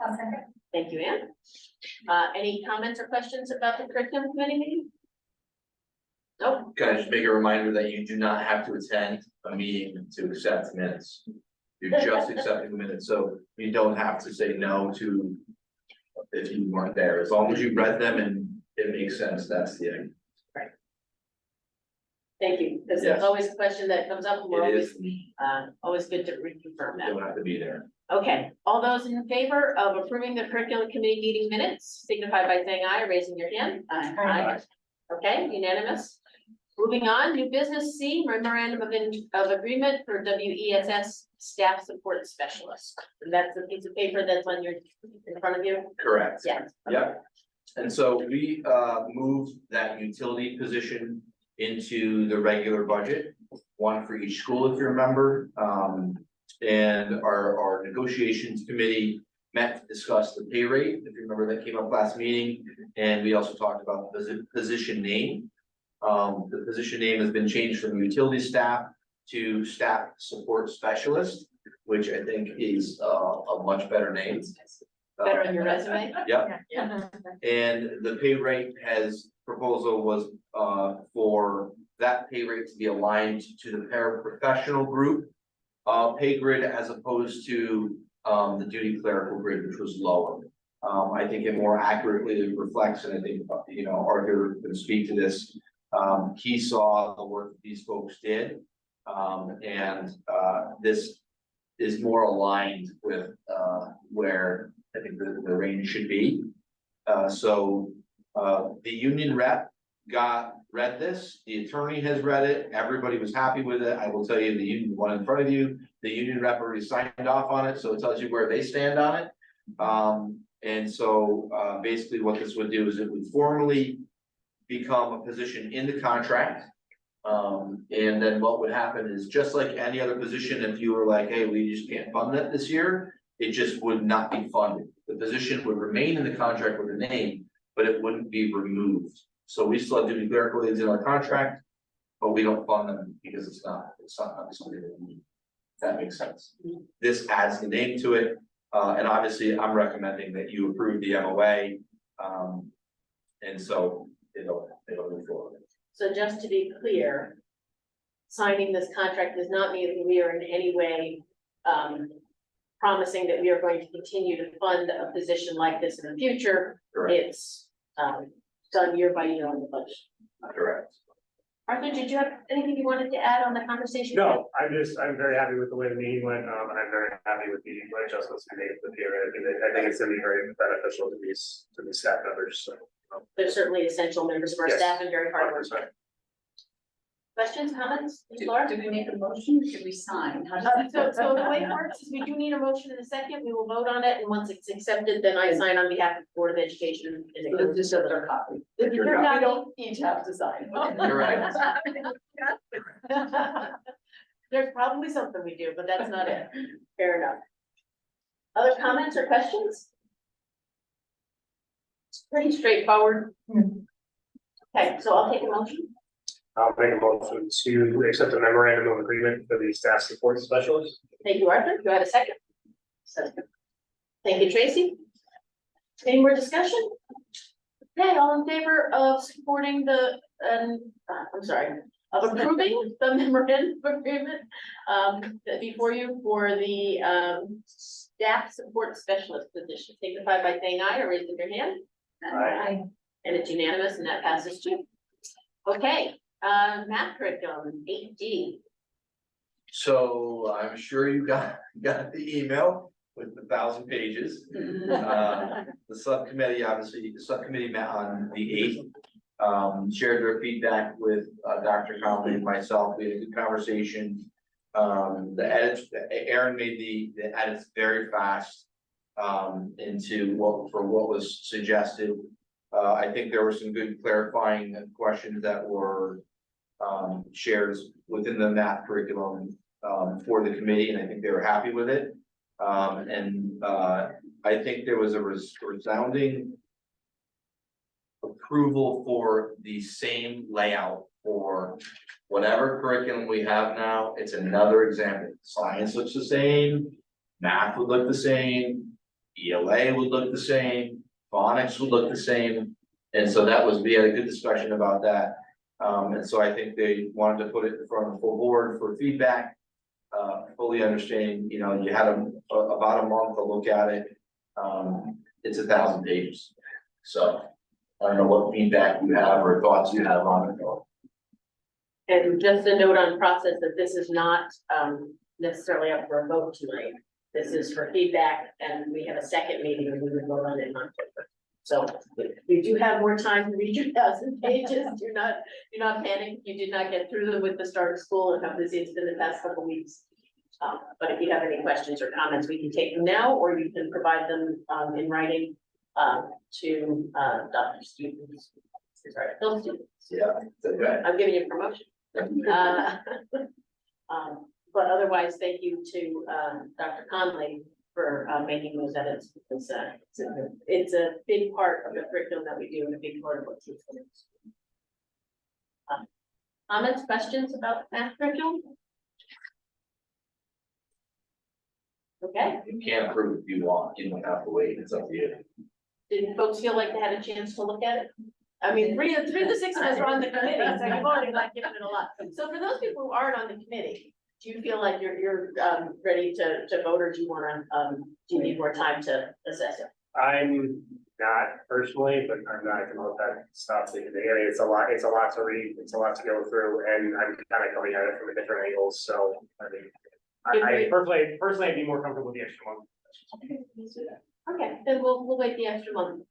I'll second. Thank you, Anne. Any comments or questions about the curriculum committee meeting? Nope. Can I just make a reminder that you do not have to attend a meeting to accept minutes? You're just accepting the minutes, so you don't have to say no to if you weren't there, as long as you read them and it makes sense, that's the end. Thank you, because Yes. there's always a question that comes up, and we're It always, is, always good to reconfirm you that. don't have to be there. Okay, all those in favor of approving the curriculum committee meeting minutes, signify by saying aye or raising your hand. Aye. Okay, unanimous. Moving on, new business C, memorandum of agreement for WESS staff support specialist. And that's the piece of paper that's on your, in front of you? Correct. Yes. Yep. And so we moved that utility position into the regular budget, one for each school, if you remember. And our negotiations committee met to discuss the pay rate, if you remember, that came up last meeting. And we also talked about the position name. The position name has been changed from utility staff to staff support specialist, which I think is a much better name. Better on your resume? Yep. Yeah. And the pay rate proposal was for that pay rate to be aligned to the paraprofessional group pay grid, as opposed to the duty clerical grid, which was lower. I think it more accurately reflects, and I think, you know, Arthur can speak to this. He saw the work that these folks did. And this is more aligned with where I think the range should be. So the union rep read this, the attorney has read it, everybody was happy with it. I will tell you, the union, one in front of you, the union rep already signed off on it, so it tells you where they stand on it. And so basically what this would do is it would formally become a position in the contract. And then what would happen is, just like any other position, if you were like, hey, we just can't fund that this year, it just would not be funded. The position would remain in the contract with the name, but it wouldn't be removed. So we still have duty clerical aides in our contract, but we don't fund them because it's not something that we need. If that makes sense. This adds the name to it. And obviously I'm recommending that you approve the MOA. And so it'll move forward. So just to be clear, signing this contract does not mean that we are in any way promising that we are going to continue to fund a position like this in the future. Correct. It's done year by year on the budget. Correct. Arthur, did you have anything you wanted to add on the conversation? No, I'm very happy with the way the meeting went, and I'm very happy with the adjustments we made to the period. I think it's gonna be very beneficial to these staff members, so. They're certainly essential members of our Yes. staff and very hard work. 100%. Questions, comments, Do Laura? we make a motion? Should we sign? How does that? So the way it works is we do need a motion in a second, we will vote on it, and once it's accepted, then I sign on behalf of the Board of Education. And it goes Just to our copy. Your We copy. don't each have to sign. You're right. There's probably something we do, but that's not it. Fair enough. Other comments or questions? It's pretty straightforward. Okay, so I'll take a motion. I'll make a motion to accept the memorandum of agreement for the staff support specialist. Thank you, Arthur. Do I have a second? Second. Thank you, Tracy. Any more discussion? Okay, all in favor of supporting of approving the memorandum of agreement before you for the staff support specialist position, signify by saying aye or raising your hand. Aye. And it's unanimous, and that passes too. Okay, math curriculum, 8D. So I'm sure you got the email with the 1,000 pages. The subcommittee met on the 8th, shared their feedback with Dr. Conley and myself. We had a good conversation. The edits, Aaron made the edits very fast into what was suggested. I think there were some good clarifying questions that were shared within the math curriculum for the committee, and I think they were happy with it. I think there was a resounding approval for the same layout for whatever curriculum we have now. It's another example. Science looks the same, math would look the same, ELA would look the same, phonics would look the same. And so we had a good discussion about that. And so I think they wanted to put it in front of the full board for feedback. Fully understanding, you had about a month to look at it. It's 1,000 pages. So I don't know what feedback you have or thoughts you have on it. And just a note on process that this is not necessarily up for a vote tonight. This is for feedback, and we have a second meeting and we will vote on it in October. So we do have more time to read your 1,000 pages. Do not panic. You did not get through them with the start of school and how busy it's been the past couple of weeks. But if you have any questions or comments, we can take them now, or you can provide them in writing to, Dr. Stevens. Sorry, Phil Stevens. Yeah, okay. I'm giving you a promotion. But otherwise, thank you to, Dr. Conley for, making those edits. Because, it's a big part of the curriculum that we do and a big part of what teachers do. Comments, questions about math curriculum? Okay, You can't approve if you want, you don't have to wait, it's up to you. did folks feel like they had a chance to look at it? I mean, three of the six of us are on the committee, so you've already not given it a lot. So for those people who aren't on the committee, do you feel like you're ready to vote, or do you wanna, do you need more time to assess it? I'm not personally, but I'm not gonna let that stop the area. It's a lot to read, it's a lot to go through, and I'm kind of coming at it from a different angle, so I mean. I personally, I'd be more comfortable with the extra month. Okay, let's do that. Okay, then we'll wait the extra month.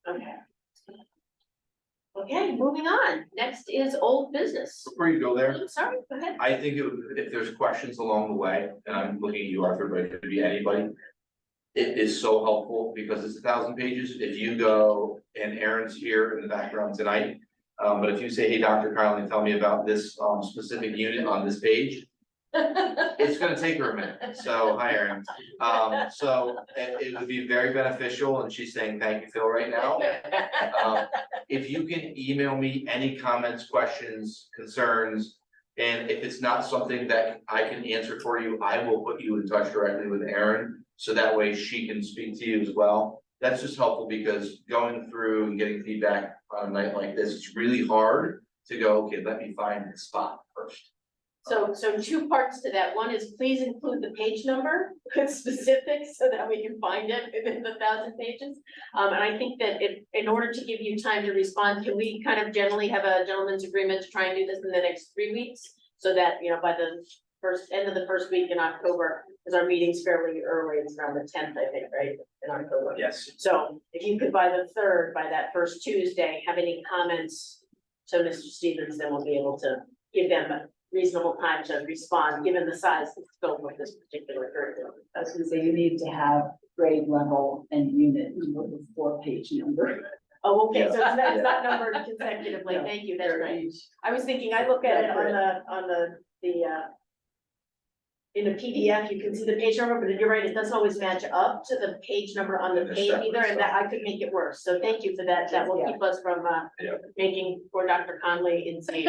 Okay. Okay, moving on. Next is old business. Before you go there, Sorry, go ahead. I think if there's questions along the way, and I'm looking at you, Arthur, but it could be anybody. It is so helpful because it's 1,000 pages. If you go, and Aaron's here in the background tonight. But if you say, hey, Dr. Kylie, tell me about this specific unit on this page. It's gonna take her a minute, so hi Erin. So it would be very beneficial, and she's saying thank you, Phil, right now. If you can email me any comments, questions, concerns, and if it's not something that I can answer for you, I will put you in touch directly with Erin, so that way she can speak to you as well. That's just helpful because going through and getting feedback on a night like this, it's really hard to go, okay, let me find the spot first. So two parts to that. One is please include the page number with specifics so that we can find it within the 1,000 pages. And I think that in order to give you time to respond, can we kind of generally have a gentleman's agreement to try and do this in the next 3 weeks? So that, you know, by the end of the first week in October, because our meeting's fairly early, it's around the 10th, I think, right, in October. Yes. So if you could by the 3rd, by that first Tuesday, have any comments to Mr. Stevens, then we'll be able to give them a reasonable time to respond, given the size and scope of this particular curriculum. I was gonna say, you need to have grade level and unit number with 4-page number. Oh, okay, so Yeah. it's not numbered consecutively, thank you, that's right. I was thinking, I look at it on the in a PDF, you can see the page number, but you're right, it doesn't always match up to the page number on the And the page separate either, and that stuff. I could make it worse, so thank you for that, that will keep us from Yeah. making poor Dr. Conley insane,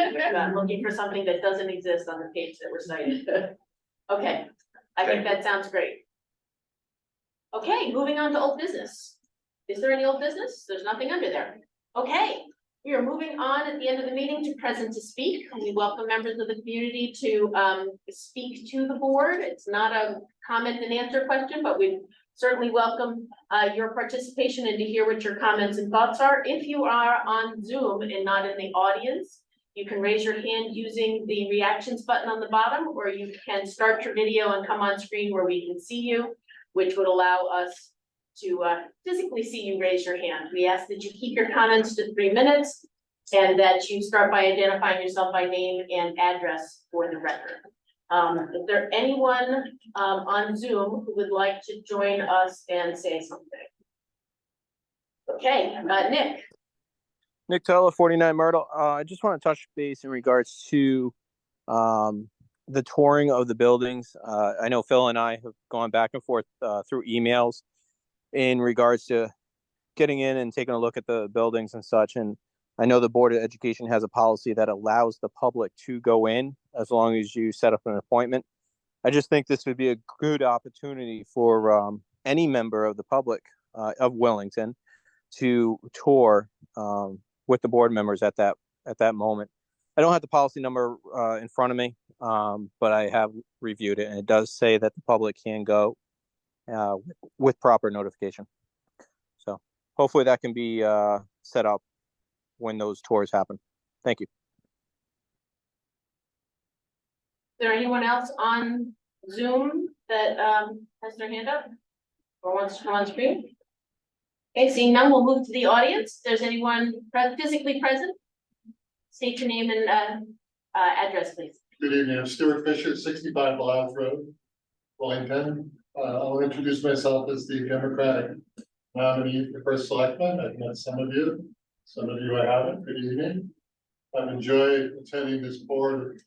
looking for something that doesn't exist on the page that we're citing. Okay, I think that sounds great. Okay, moving on to old business. Is there any old business? There's nothing under there. Okay, we are moving on at the end of the meeting to present to speak. We welcome members of the community to speak to the board. It's not a comment and answer question, but we certainly welcome your participation and to hear what your comments and thoughts are. If you are on Zoom and not in the audience, you can raise your hand using the reactions button on the bottom, or you can start your video and come on screen where we can see you, which would allow us to physically see you raise your hand. We ask that you keep your comments to 3 minutes and that you start by identifying yourself by name and address for the record. Is there anyone on Zoom who would like to join us and say something? Okay, Nick. Nick Teller, 49 Myrtle. I just want to touch base in regards to the touring of the buildings. I know Phil and I have gone back and forth through emails in regards to getting in and taking a look at the buildings and such. And I know the Board of Education has a policy that allows the public to go in as long as you set up an appointment. I just think this would be a good opportunity for any member of the public of Willington to tour with the board members at that moment. I don't have the policy number in front of me, but I have reviewed it, and it does say that the public can go with proper notification. So hopefully that can be set up when those tours happen. Thank you. Is there anyone else on Zoom that has their hand up or wants to come on screen? Okay, seeing none, we'll move to the audience. If there's anyone physically present, state your name and address, please. Good evening, I'm Stuart Fisher, 65 Blythe Road, Willington. I'll introduce myself as the Democratic nominee for first selectman. I've met some of you I haven't. Good evening. I've enjoyed attending this board of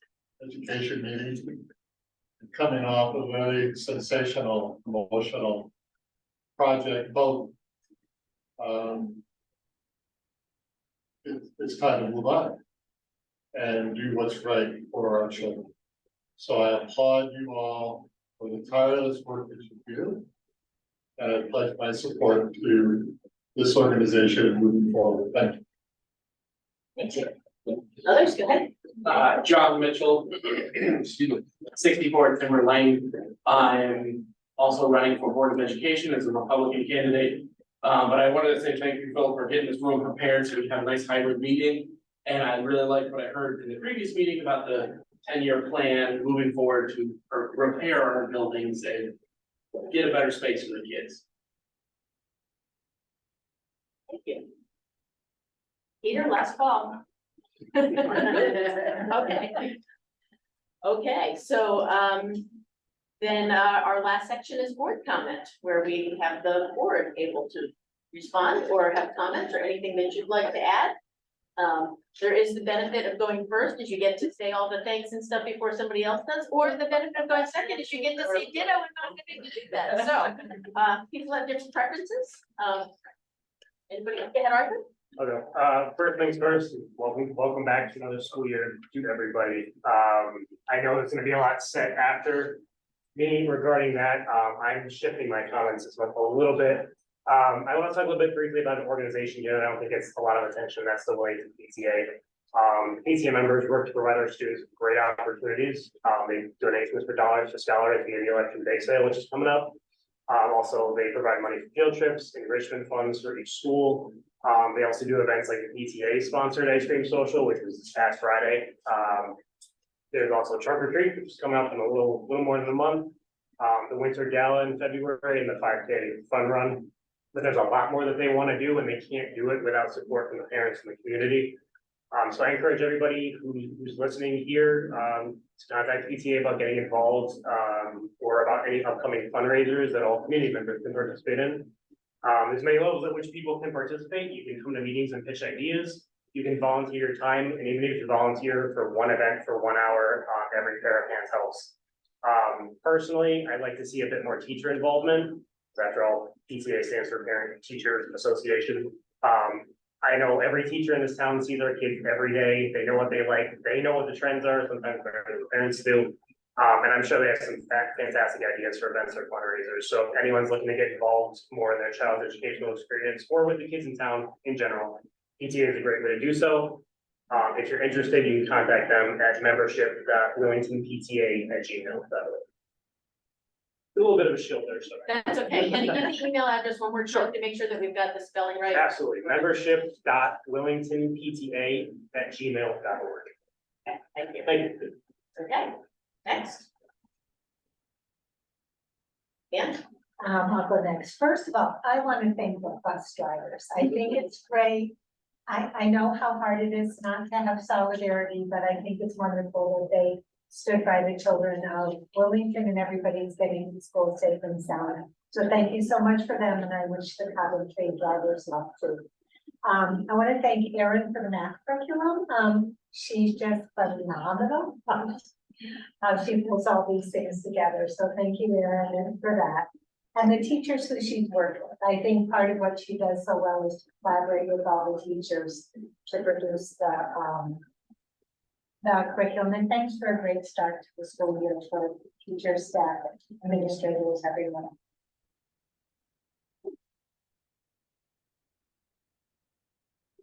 education meetings. Coming off a very sensational, emotional project vote. It's time to move on and do what's right for our children. So I applaud you all for the tireless work that you do. And I pledge my support to this organization moving forward. Thank you. Thank you. Others, go ahead. John Mitchell, excuse me, 64 Timber Lane. I'm also running for Board of Education as a Republican candidate. But I wanted to say thank you, Phil, for getting this room prepared so we have a nice hybrid meeting. And I really liked what I heard in the previous meeting about the 10-year plan moving forward to repair our buildings and get a better space for the kids. Thank you. Peter, last call. Okay. Okay, so then our last section is board comment, where we have the board able to respond or have comments or anything that you'd like to add. There is the benefit of going first, is you get to say all the thanks and stuff before somebody else does, or the benefit of going second is you get to say ditto and not getting to do that. So people have different preferences. Anybody go ahead, Arthur? Okay, first things first, welcome back to another school year to everybody. I know there's gonna be a lot said after me regarding that. I'm shifting my comments this month a little bit. I want to talk a little bit briefly about the organization here. I don't think it's a lot of attention. That's the way to PTA. PTA members work to provide our students with great opportunities. They donate $1 for scholars via the election day sale, which is coming up. Also, they provide money for field trips, enrichment funds for each school. They also do events like the PTA sponsored ice cream social, which was this past Friday. There's also a trunk or treat, which is coming up in a little more than a month. The winter gala in February and the 5K fun run. But there's a lot more that they want to do, and they can't do it without support from the parents and the community. So I encourage everybody who's listening here to contact PTA about getting involved or about any upcoming fundraisers that all community members can participate in. There's many levels at which people can participate. You can come to meetings and pitch ideas. You can volunteer your time, and even if you volunteer for one event for 1 hour, every pair of hands helps. Personally, I'd like to see a bit more teacher involvement. After all, PTA stands for Parent Teacher Association. I know every teacher in this town sees their kids every day. They know what they like. They know what the trends are. Sometimes better than the parents do. And I'm sure they have some fantastic ideas for events or fundraisers. So if anyone's looking to get involved more in their child's educational experience or with the kids in town in general, PTA is a great way to do so. If you're interested, you can contact them at membership.willingtonpta@gmail.com. A little bit of a shield there, so. That's okay. Can you give the email address one more time to make sure that we've got the spelling right? Absolutely. Membership.willingtonpta@gmail.org. Okay, thank you. Thank you. Okay, next. Yeah. I'll go next. First of all, I want to thank the bus drivers. I think it's great. I know how hard it is not to have solidarity, but I think it's wonderful that they stood by the children of Willington and everybody's getting to school safe and sound. So thank you so much for them, and I wish the Cobble Trade drivers luck too. I want to thank Erin for the math curriculum. She's just phenomenal. She pulls all these things together. So thank you, Erin, for that. And the teachers who she's worked with. I think part of what she does so well is to collaborate with all the teachers to produce the curriculum. And thanks for a great start to the school year for teachers, staff, administrators, everyone.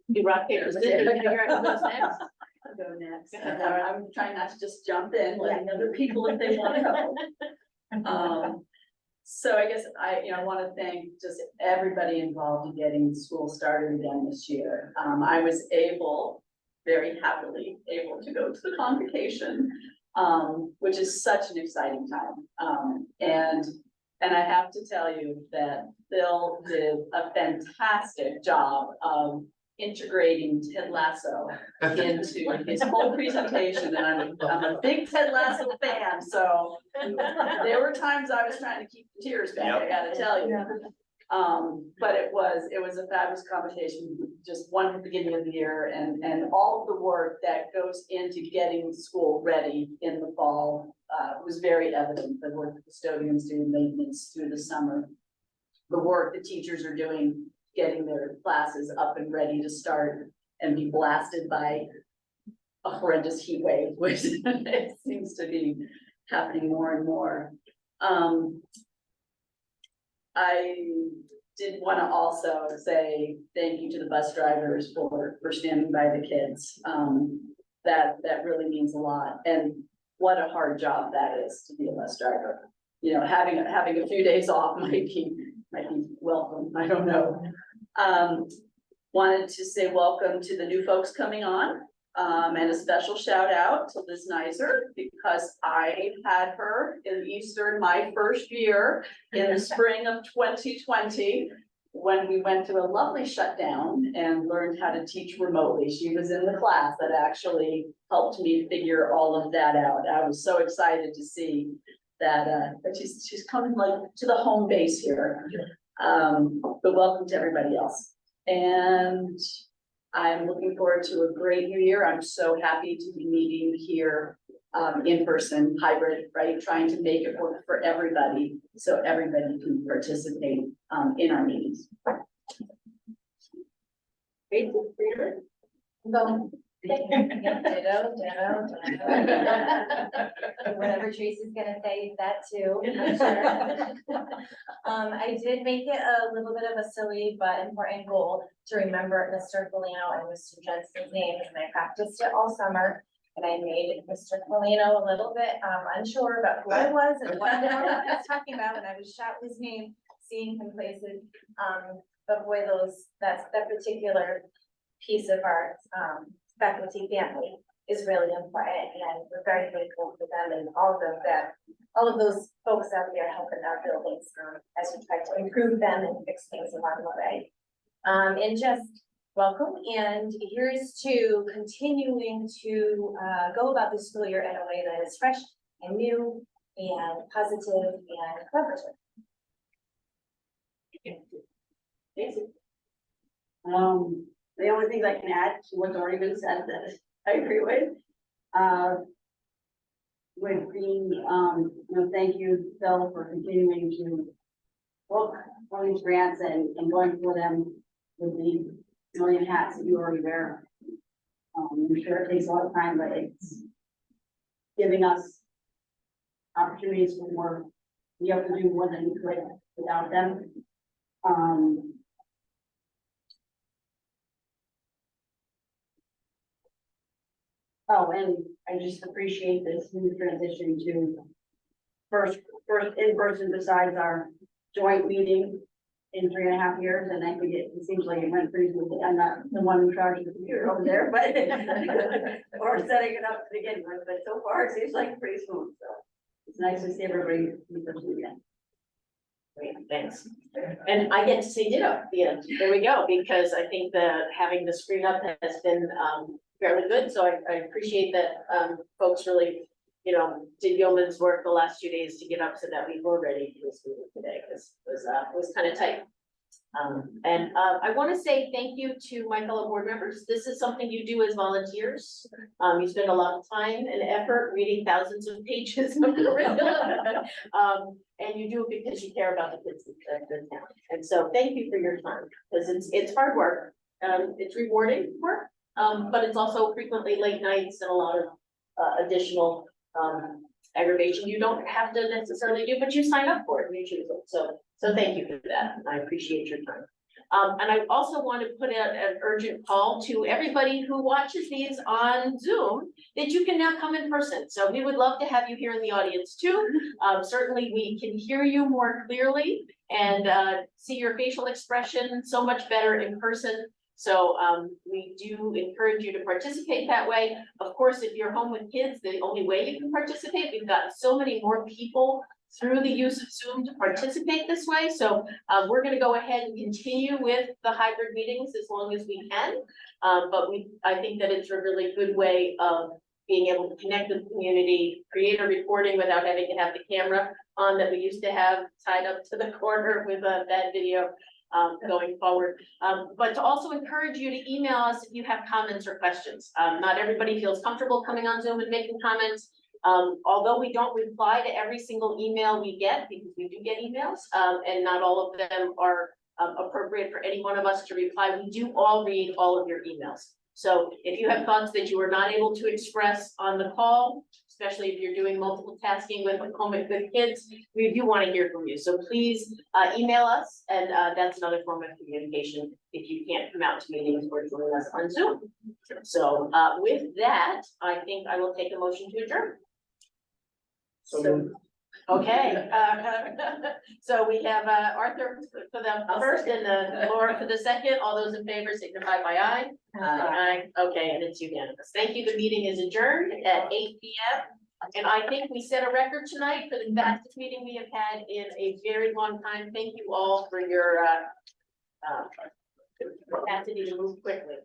You rock paper scissors. Figure out who goes next. I'll go next. I'm trying not to just jump in, letting other people if they want to go. So I guess I want to thank just everybody involved in getting school started again this year. I was very happily able to go to the convocation, which is such an exciting time. And I have to tell you that Phil did a fantastic job of integrating Ted Lasso into his whole presentation, and I'm a big Ted Lasso fan, so there were times I was trying to keep the tears back, I gotta tell you. But it was a fabulous conversation, just one at the beginning of the year, and all of the work that goes into getting school ready in the fall was very evident. The work the custodians do, maintenance through the summer, the work the teachers are doing, getting their classes up and ready to start and be blasted by a horrendous heat wave, which it seems to be happening more and more. I did want to also say thank you to the bus drivers for standing by the kids. That really means a lot, and what a hard job that is to be a bus driver. You know, having a few days off might be welcome. I don't know. Wanted to say welcome to the new folks coming on. And a special shout out to Liz Nizer, because I had her in Eastern my first year in the spring of 2020, when we went through a lovely shutdown and learned how to teach remotely. She was in the class that actually helped me figure all of that out. I was so excited to see that, she's coming like to the home base here. But welcome to everybody else. And I'm looking forward to a great new year. I'm so happy to be meeting here in person, hybrid, right? Trying to make it work for everybody, so everybody can participate in our meetings. Great, Go. Ditto. Whatever Tracy's gonna say, that too, I'm sure. I did make it a little bit of a silly but important goal to remember Mr. Polino and Mr. Jensen's names, and I practiced it all summer. And I made Mr. Polino a little bit unsure about who I was and what I was talking about when I was shouting his name, seeing him places. But boy, that particular piece of our faculty family is really important, and we're very grateful for them and all of those folks out there helping our buildings as we try to improve them and fix things along the way. And just welcome, and here's to continuing to go about the school year in a way that is fresh and new and positive and collaborative. The only things I can add to what's already been said that I agree with. Would be, thank you, Phil, for continuing to look for these grants and going for them with the million hats that you already wear. I'm sure it takes a lot of time, but it's giving us opportunities for more. We have to do more than we could without them. Oh, and I just appreciate this new transition to first in person besides our joint meeting in 3.5 years, and I think it seems like it went pretty smoothly. I'm not the one in charge of the computer over there, but or setting it up to begin with, but so far it seems like pretty smooth. So it's nice to see everybody in person again. Great, thanks. And I get to say ditto at the end. There we go, because I think that having the screen up has been fairly good. So I appreciate that folks really, did yeoman's work the last 2 days to get up so that we were ready for this meeting today, because it was kind of tight. I want to say thank you to my fellow board members. This is something you do as volunteers. You spend a lot of time and effort reading thousands of pages of curriculum. And you do it because you care about the kids that are in town. And so thank you for your time, because it's hard work. It's rewarding work, but it's also frequently late nights and a lot of additional aggravation you don't have to necessarily do, but you sign up for it and you choose it. So thank you for that. I appreciate your time. And I also want to put out an urgent call to everybody who watches these on Zoom that you can now come in person. So we would love to have you here in the audience too. Certainly we can hear you more clearly and see your facial expression so much better in person. So we do encourage you to participate that way. Of course, if you're home with kids, the only way you can participate, we've gotten so many more people through the use of Zoom to participate this way. So we're going to go ahead and continue with the hybrid meetings as long as we can. But I think that it's a really good way of being able to connect with the community, create a recording without having to have the camera on that we used to have tied up to the corner with that video going forward. But to also encourage you to email us if you have comments or questions. Not everybody feels comfortable coming on Zoom and making comments. Although we don't reply to every single email we get, because we do get emails, and not all of them are appropriate for any one of us to reply, we do all read all of your emails. So if you have thoughts that you are not able to express on the call, especially if you're doing multiple tasking with kids, we do want to hear from you. So please email us, and that's another form of communication if you can't come out to meetings or join us on Zoom. So with that, I think I will take a motion to adjourn. So Okay, so we have Arthur for the first and Laura for the second. All those in favor signify by aye. Aye. Okay, and it's unanimous. Thank you. The meeting is adjourned at 8 p.m. And I think we set a record tonight for the fastest meeting we have had in a very long time. Thank you all for your capacity to move quickly.